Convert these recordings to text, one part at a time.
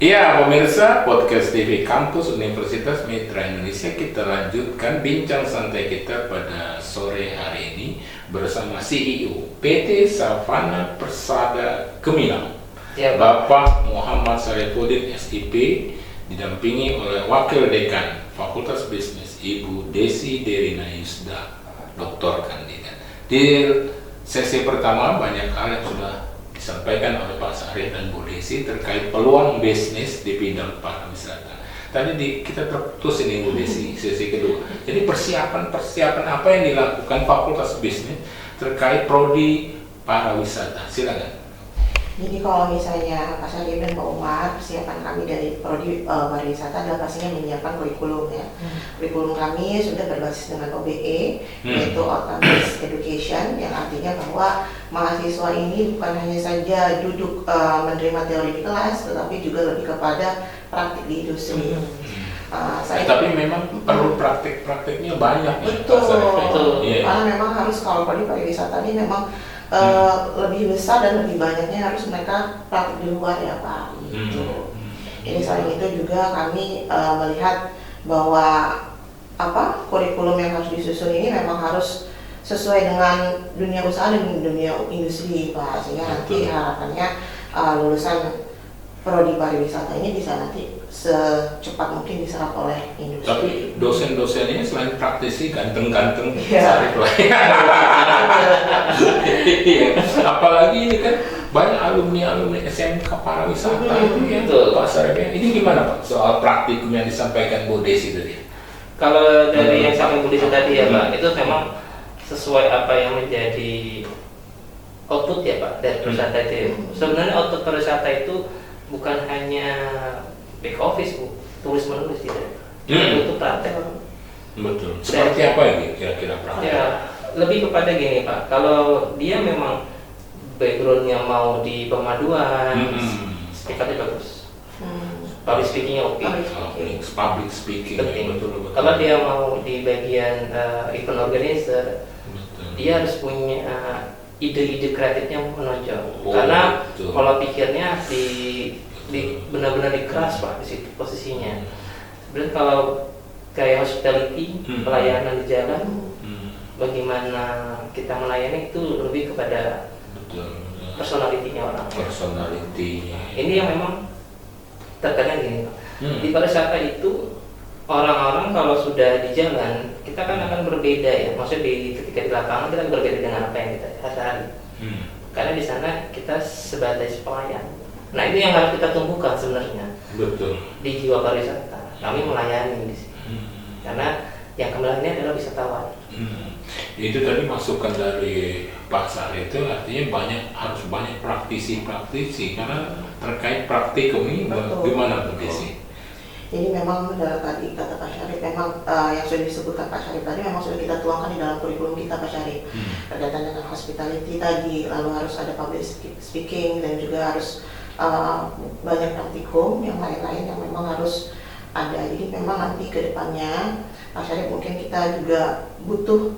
Ya, pemirsa podcast TV Kampus Universitas Mitra Indonesia, kita lanjutkan bincang santai kita pada sore hari ini bersama CEO PT Savana Persada Gemilang, ya, Bapak Muhammad Sarifuddin SIP, didampingi oleh Wakil Dekan Fakultas Bisnis Ibu Desi Derina Yusda, Doktor Kandida. Di sesi pertama banyak hal yang sudah disampaikan oleh Pak Sarif dan Bu Desi terkait peluang bisnis di bidang pariwisata. Tadi kita terputus ini Bu Desi, sesi kedua. Jadi persiapan apa yang dilakukan Fakultas Bisnis terkait prodi pariwisata? Silakan. Jadi kalau misalnya Pak Sarif dan Pak Umar, persiapan kami dari prodi pariwisata adalah pastinya menyiapkan kurikulum ya. Kurikulum kami sudah berbasis dengan OBE, yaitu Outcome Based Education, yang artinya bahwa mahasiswa ini bukan hanya saja duduk menerima teori di kelas, tetapi juga lebih kepada praktik di industri. Tapi memang perlu praktik-praktiknya banyak. Betul. Karena memang harus, kalau prodi pariwisata ini memang lebih besar dan lebih banyaknya harus mereka praktik di luar ya Pak. Gitu. Jadi selain itu juga kami melihat bahwa kurikulum yang harus disusun ini memang harus sesuai dengan dunia usaha dan dunia industri Pak, sehingga nanti harapannya lulusan prodi pariwisata ini bisa nanti secepat mungkin diserap oleh industri. Tapi dosen-dosennya selain praktisi ganteng-ganteng, Sarif lah. Apalagi ini kan banyak alumni SMK pariwisata itu Pak Sarif. Ini gimana Pak soal praktikum yang disampaikan Bu Desi tadi? Kalau dari yang sampai Bu Desi tadi ya Pak, itu memang sesuai apa yang menjadi output ya Pak dari pariwisata itu. Sebenarnya output pariwisata itu bukan hanya back office Bu, tulis menulis tidak. Itu praktek. Betul. Seperti apa ini kira-kira praktek? Ya, lebih kepada gini Pak, kalau dia memang backgroundnya mau di pemaduan, speakernya bagus, public speakingnya oke. Public speaking. Betul. Kalau dia mau di bagian event organizer, dia harus punya ide-ide kreatifnya menonjol. Karena pola pikirnya di benar-benar dikeras Pak di situ posisinya. Sebenarnya kalau kayak hospitality, pelayanan di jalan, bagaimana kita melayani itu lebih kepada personality-nya orang. Personality. Ini yang memang terkadang gini Pak. Di pariwisata itu orang-orang kalau sudah di jalan, kita kan akan berbeda ya. Maksudnya ketika di lapangan kita berbeda dengan apa yang kita sehari-hari. Karena di sana kita sebagai pelayan. Nah ini yang harus kita tumbuhkan sebenarnya. Betul. Di jiwa pariwisata kami melayani di sini. Karena yang kembali ini adalah wisatawan. Itu tadi masukan dari Pak Sarif itu artinya harus banyak praktisi karena terkait praktikum ini gimana Bu Desi? Jadi memang tadi kata Pak Sarif, memang yang sudah disebutkan Pak Sarif tadi memang sudah kita tuangkan di dalam kurikulum kita Pak Sarif. Berkaitan dengan hospitality tadi, lalu harus ada public speaking dan juga harus banyak praktikum yang lain-lain yang memang harus ada. Jadi memang nanti ke depannya Pak Sarif mungkin kita juga butuh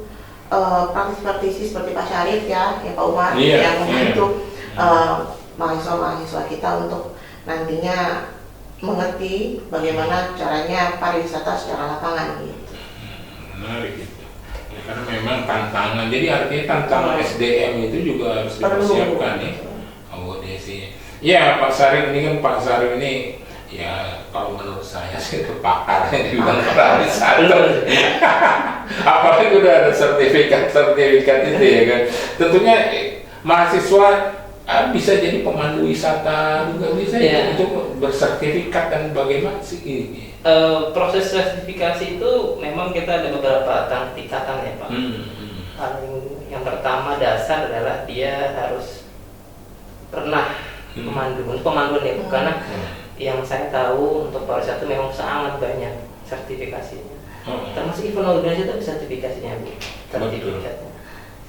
praktisi seperti Pak Sarif ya Pak Umar yang membantu mahasiswa-mahasiswa kita untuk nantinya mengerti bagaimana caranya pariwisata secara lapangan gitu. Menarik itu. Ya, karena memang tantangan. Jadi artinya tantangan SDM itu juga harus dipersiapkan nih. Bu Desi. Ya Pak Sarif ini kan ya kalau menurut saya sih itu pakarnya di bidang pariwisata. Apalagi udah ada sertifikat itu ya kan. Tentunya mahasiswa bisa jadi pemandu wisata juga bisa ya. Untuk bersertifikat dan bagaimana sih ini? Proses sertifikasi itu memang kita ada beberapa tingkatan ya Pak. Yang pertama dasar adalah dia harus pernah pemanduan ya, karena yang saya tahu untuk pariwisata memang sangat banyak sertifikasinya. Termasuk event organizer itu sertifikasinya Bu, sertifikatnya.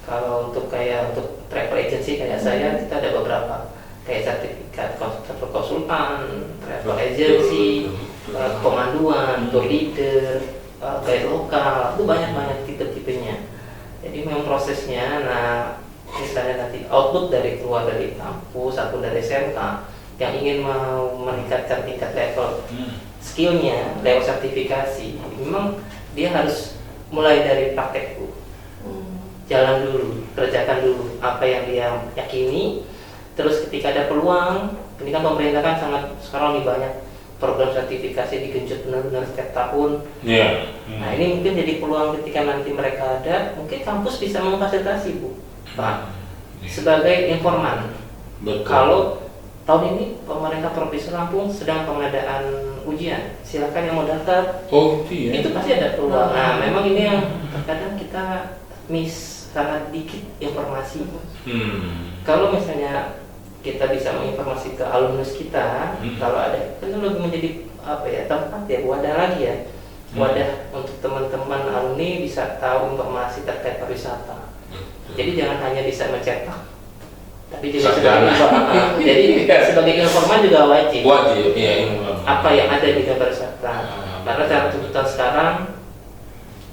Kalau untuk travel agency kayak saya, kita ada beberapa kayak sertifikat travel konsultan, travel agency, pemanduan, tour leader, guide lokal, itu banyak tipe-tipenya. Jadi memang prosesnya, misalnya nanti output keluar dari kampus atau dari SMK, yang ingin mau meningkatkan tingkat level skillnya lewat sertifikasi, memang dia harus mulai dari praktek, Bu. Jalan dulu, kerjakan dulu apa yang dia yakini. Terus ketika ada peluang, ini kan pemerintah kan sangat sekarang lebih banyak program sertifikasi digenjot benar-benar setiap tahun. Nah ini mungkin jadi peluang ketika nanti mereka ada, mungkin kampus bisa memfasilitasi, Bu, Pak, sebagai informan. Betul. Kalau tahun ini pemerintah Provinsi Lampung sedang pengadaan ujian, silakan yang mau daftar. Oh iya. Itu pasti ada peluang. Nah memang ini yang terkadang kita miss, sangat dikit informasi. Kalau misalnya kita bisa menginformasi ke alumnus kita, kalau ada, itu lebih menjadi apa ya, tempat ya, wadah lagi ya, wadah untuk teman-teman alumni bisa tahu informasi terkait pariwisata. Jadi jangan hanya bisa mencetak, tapi juga sebagai jadi sebagai informan juga wajib. Iya, informan. Apa yang ada di pariwisata. Karena cara tuntutan sekarang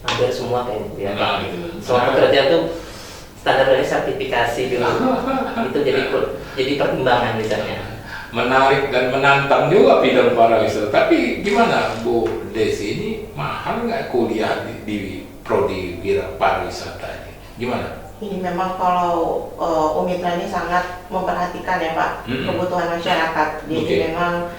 hampir semua kayaknya ya. Semua pekerjaan tuh standarnya sertifikasi dulu. Itu jadi pertimbangan misalnya. Menarik dan menantang juga bidang pariwisata. Tapi gimana Bu Desi, ini mahal nggak kuliah di prodi pariwisata ini? Gimana? Ini memang kalau Umitra ini sangat memperhatikan ya Pak, kebutuhan masyarakat. Jadi memang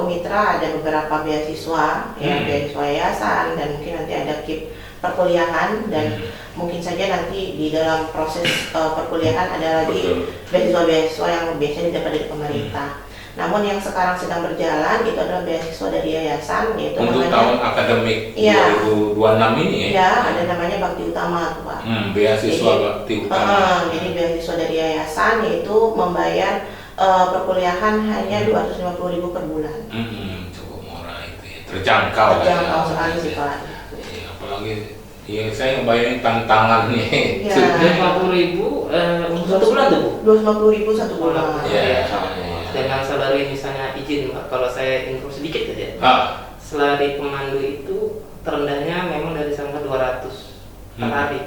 Umitra ada beberapa beasiswa, ya beasiswa yayasan, dan mungkin nanti ada KIP perkuliahan, dan mungkin saja nanti di dalam proses perkuliahan ada lagi beasiswa-beasiswa yang biasanya didapat dari pemerintah. Namun yang sekarang sedang berjalan itu adalah beasiswa dari yayasan, yaitu untuk namanya, tahun akademik 2026 ini ya? Ya, ada namanya Bakti Utama tuh Pak. Beasiswa Bakti Utama. Jadi beasiswa dari yayasan yaitu membayar perkuliahan hanya 250.000 per bulan. Cukup murah itu ya, terjangkau. Terjangkau sekali sih Pak. Apalagi ya saya ngebayangin tantangannya. Ya. 250.000 untuk satu bulan tuh, Bu? 250.000 satu bulan. Iya. Dengan salary misalnya izin, Pak, kalau saya info sedikit aja. Salary pemandu itu terendahnya memang dari sampai 200 per hari.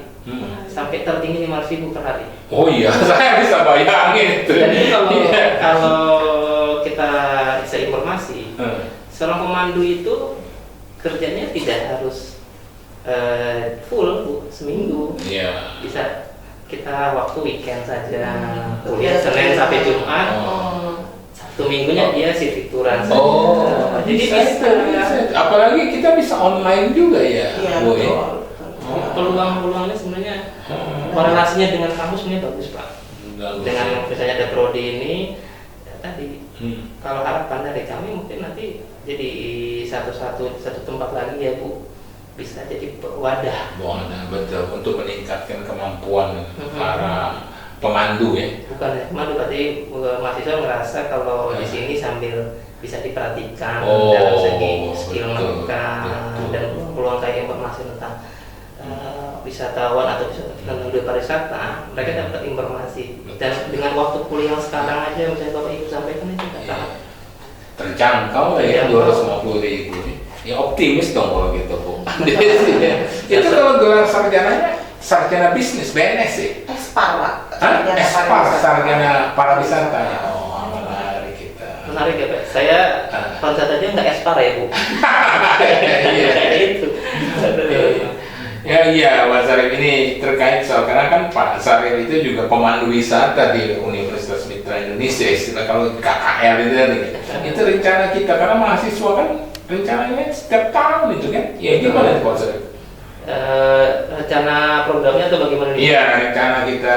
Sampai tertinggi 500.000 per hari. Oh iya, saya bisa bayangin itu. Jadi kalau kita bisa informasi, seorang pemandu itu kerjanya tidak harus full, Bu, seminggu. Iya. Bisa kita waktu weekend saja, kuliah Senin sampai Jumat. Sabtu minggunya dia sifituran saja. Jadi bisa. Apalagi kita bisa online juga ya. Iya, Bu, betul. Peluang-peluangnya sebenarnya korelasinya dengan kampus ini bagus, Pak. Dengan misalnya ada prodi ini ya, tadi kalau harapan dari kami mungkin nanti jadi satu tempat lagi ya, Bu, bisa jadi wadah. Betul, untuk meningkatkan kemampuan para pemandu ya. Bukan ya, pemandu, berarti mahasiswa merasa kalau di sini sambil bisa diperhatikan dalam segi skill mereka dan peluang kayak informasi tentang wisatawan atau tentang dunia pariwisata, mereka dapat informasi. Dan dengan waktu kuliah sekarang aja, misalnya Bapak Ibu sampaikan itu sangat terjangkau lah ya, 250.000. Ya optimis dong kalau gitu, Bu. Itu kalau gelar sarjana bisnis, BNS sih. Espar Pak. Espar, sarjana pariwisata. Oh, menarik kita. menarik ya Pak. Saya pariwisata aja nggak espar ya, Bu. Itu. Iya, Pak Sarif, ini terkait soal, karena kan Pak Sarif itu juga pemandu wisata di Universitas Mitra Indonesia, istilah kalau KKL itu tadi. Itu rencana kita, karena mahasiswa kan rencananya setiap tahun itu kan. Ya gimana Pak Sarif? Rencana programnya atau bagaimana? Iya, rencana kita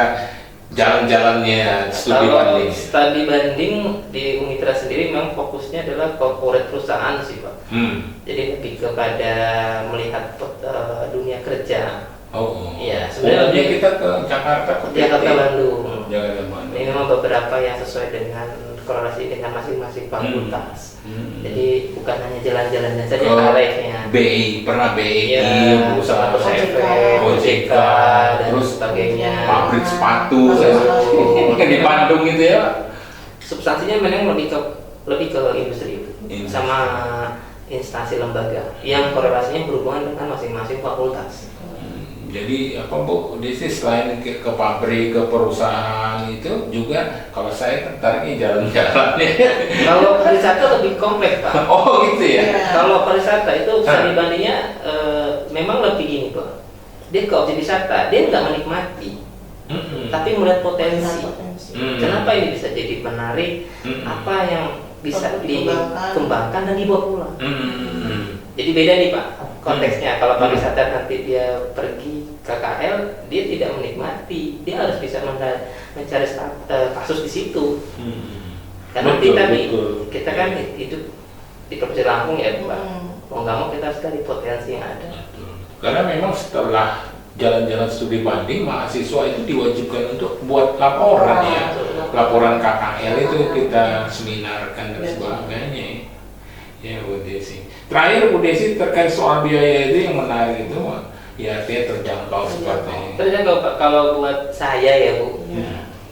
jalan-jalannya studi banding. Studi banding di Unitra sendiri memang fokusnya adalah corporate perusahaan sih Pak. Jadi lebih kepada melihat dunia kerja. Iya, sebenarnya kita ke Jakarta, Bandung. Jakarta Bandung. Ini memang beberapa yang sesuai dengan korelasi dengan masing-masing fakultas. Jadi bukan hanya jalan-jalannya saja tarifnya. BI, pernah BI, berusaha OJK dan terus sebagainya. Pabrik sepatu di Bandung gitu ya. Substansinya memang lebih ke industri sama instansi lembaga yang korelasinya berhubungan dengan masing-masing fakultas. Jadi apa Bu, Desi selain ke pabrik, ke perusahaan itu juga kalau saya tertariknya jalan-jalan ya. Kalau pariwisata lebih kompleks Pak. Oh gitu ya. Kalau pariwisata itu bisa dibandingnya memang lebih gini Pak. Dia ke objek wisata, dia nggak menikmati, tapi melihat potensi. Kenapa ini bisa jadi menarik? Apa yang bisa dikembangkan dan dibawa pulang? Jadi beda nih Pak konteksnya. Kalau pariwisata nanti dia pergi ke KL, dia tidak menikmati, dia harus bisa mencari kasus di situ. Karena kita kan hidup di Provinsi Lampung ya Pak. Mau nggak mau kita harus cari potensi yang ada. Karena memang setelah jalan-jalan studi banding, mahasiswa itu diwajibkan untuk buat laporan ya. Laporan KKL itu kita seminarkan dan sebagainya. Ya Bu Desi. Terakhir Bu Desi terkait soal biaya itu yang menarik itu, ya artinya terjangkau seperti ini. Terjangkau Pak, kalau buat saya ya Bu,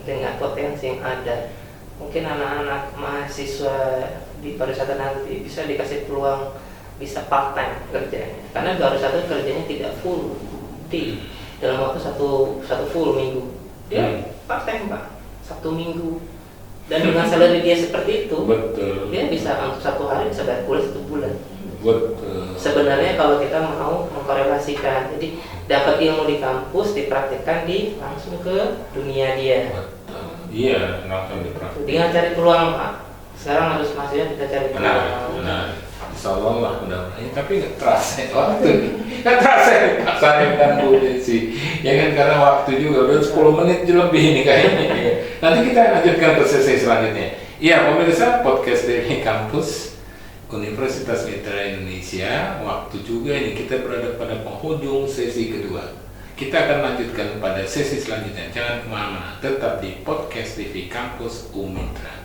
dengan potensi yang ada, mungkin anak-anak mahasiswa di pariwisata nanti bisa dikasih peluang bisa part time kerjanya, karena pariwisata kerjanya tidak full day dalam waktu satu full minggu, dia part time Pak, Sabtu Minggu, dan dengan salary dia seperti itu, betul, dia bisa untuk satu hari bisa bayar kuliah 1 bulan. Betul. Sebenarnya kalau kita mau mengkorelasikan, jadi dapat ilmu di kampus, dipraktikkan langsung ke dunia dia. Betul. Iya, langsung dipraktikkan. Dengan cari peluang Pak. Sekarang harus maksudnya kita cari peluang. Benar. Insyaallah lah mudah-mudahan. Tapi nggak terasa waktu, nggak terasa paksanya kan Bu Desi. Ya kan karena waktu juga udah 10 menit lebih ini kayaknya. Nanti kita lanjutkan ke sesi selanjutnya. Iya pemirsa podcast dari kampus Universitas Mitra Indonesia, waktu juga ini kita berada pada penghujung sesi kedua. Kita akan lanjutkan pada sesi selanjutnya. Jangan kemana-mana, tetap di podcast TV Kampus Umitra.